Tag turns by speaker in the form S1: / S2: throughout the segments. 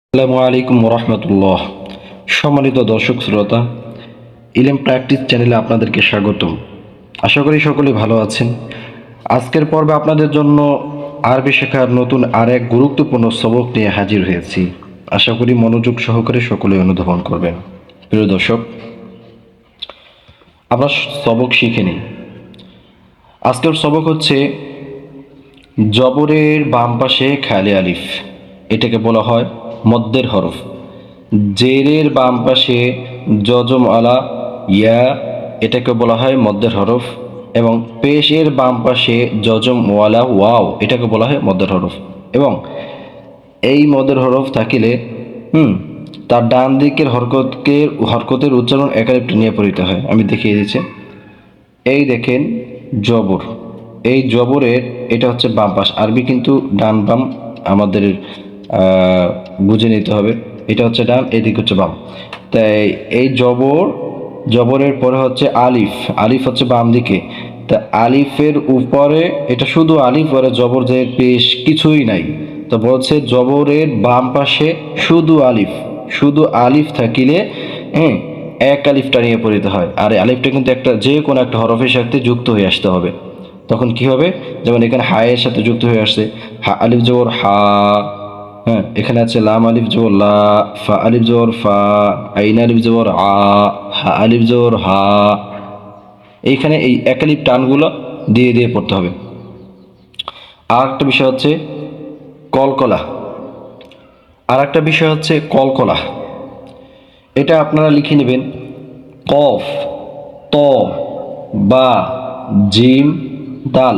S1: আসসালামু আলাইকুম রহমতুল্লাহ। সম্মানিত দর্শক শ্রোতা, ইলম প্র্যাকটিস চ্যানেলে আপনাদেরকে স্বাগতম। আশা করি সকলে ভালো আছেন। আজকের পর্বে আপনাদের জন্য আরবি শেখার নতুন আর এক গুরুত্বপূর্ণ সবক নিয়ে হাজির হয়েছি। আশা করি মনোযোগ সহকারে সকলে অনুধাবন করবেন। প্রিয় দর্শক, আমরা সবক শিখে নিই। আজকের সবক হচ্ছে জবরের বাম পাশে খালি আলিফ, এটাকে বলা হয় মদ্দের হরফ। জেরের বাম পাশে জজম আলা ইয়া, এটাকে বলা হয় মদ্দের হরফ। এবং পেশের বাম পাশে জজম ওয়ালা ওয়াও, এটাকে বলা হয় মদ্দের হরফ। এবং এই মদের হরফ থাকিলে তার ডান দিকের হরকতের উচ্চারণ একালিপটা নিয়ে পড়িতে হয়। আমি দেখিয়ে দিচ্ছি। এই দেখেন জবর, এই জবরের এটা হচ্ছে বাম পাশ। আরবি কিন্তু ডান বাম আমাদের বুঝে নিতে হবে। এটা হচ্ছে ডান, এদিক হচ্ছে বাম। তাই এই জবরের পরে হচ্ছে আলিফ, আলিফ হচ্ছে বাম দিকে। তা আলিফের উপরে এটা শুধু আলিফ, পরে জবর যে পেশ কিছুই নাই। তো বলছে জবরের বাম পাশে শুধু আলিফ, শুধু আলিফ থাকিলে এক আলিফটা নিয়ে পড়িতে হয়। আর আলিফটা কিন্তু একটা যে কোনো একটা হরফের সাথে যুক্ত হয়ে আসতে হবে। তখন কি হবে? যেমন এখানে হায়ের সাথে যুক্ত হয়ে আসছে, হা আলিফ জবর হা। হ্যাঁ, এখানে আছে লাম আলিফ জবর লা, ফা আলিফ জবর ফা, আইন আলিফ জবর আ, হা আলিফ জবর হা। এইখানে এই একালিপ টানগুলো দিয়ে দিয়ে পড়তে হবে। আর একটা বিষয় হচ্ছে কলকলা। এটা আপনারা লিখে নেবেন কফ, ত, বা, জিম, দাল।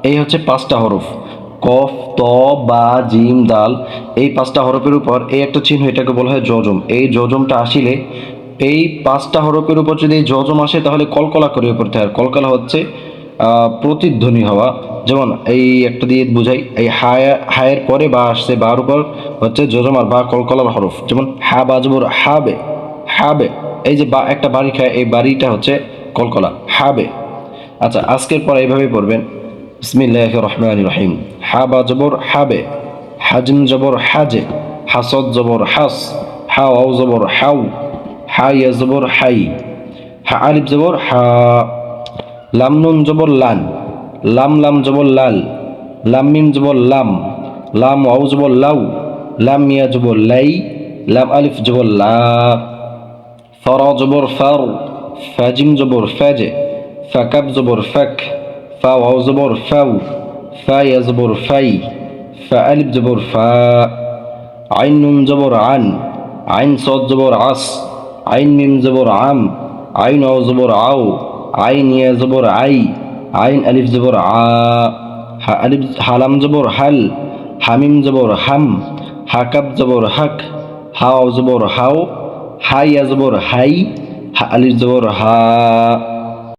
S1: এই হচ্ছে পাঁচটা হরফ। কফ, ত, বা, জিম, দাল, এই পাঁচটা হরফের উপর এই একটা চিহ্ন, এটাকে বলা হয় জজম। এই জজমটা আসিলে, এই পাঁচটা হরফের উপর যদি জজম আসে তাহলে কলকলা করে পড়তে হয়। কলকলা হচ্ছে প্রতিধ্বনি হওয়া। যেমন এই একটা দিয়ে বুঝাই, এই হায়ের পরে বা আসছে, বার উপর হচ্ছে জজম আর বা কলকলার হরফ। যেমন হা বাজবর হাবে, হাবে। এই যে বা একটা বাড়ি খায়, এই বাড়িটা হচ্ছে কলকলা, হাবে। আচ্ছা, আজকের পর এইভাবে পড়বেন। বিসমিল্লাহির রহমানির রহিম। হা বা জবর হাবে, হাজিম জবর হাজে, হাসদ জবর হাস, হা ওয়াও জবর হাউ, হা ইয়া জবর হাই, হা আলিফ জবর হা, লাম নুন জবর লান, লাম লাম জবর লাল, লাম মিম জবর লাম, লাম ওয়াও জবর লাউ, লাম মিয়া জবর লাই, লাম আলিফ জবর লা, ফরা জবর ফার, ফাজিম জবর ফাজে, ফাকাব জবর ফাক, ফা ওয়াও জবর ফাউ, ফা ইয়া জবর ফাই, ফা আলিফ জবর ফা, আইন নুন জবর আন, আইন সদ জবর আস, আইন মিম জবর আম, আইন ওয়াও জবর আও, আইন ইয়া জবর আই, আইন আলিফ জবর আ, হা আলিফ হালাম জবর হাল, হামিম জবর হাম, হাকাব জবর হাক, হাও জবর হাও, হা ইয়া জবর হাই, হা আলিফ জবর হা।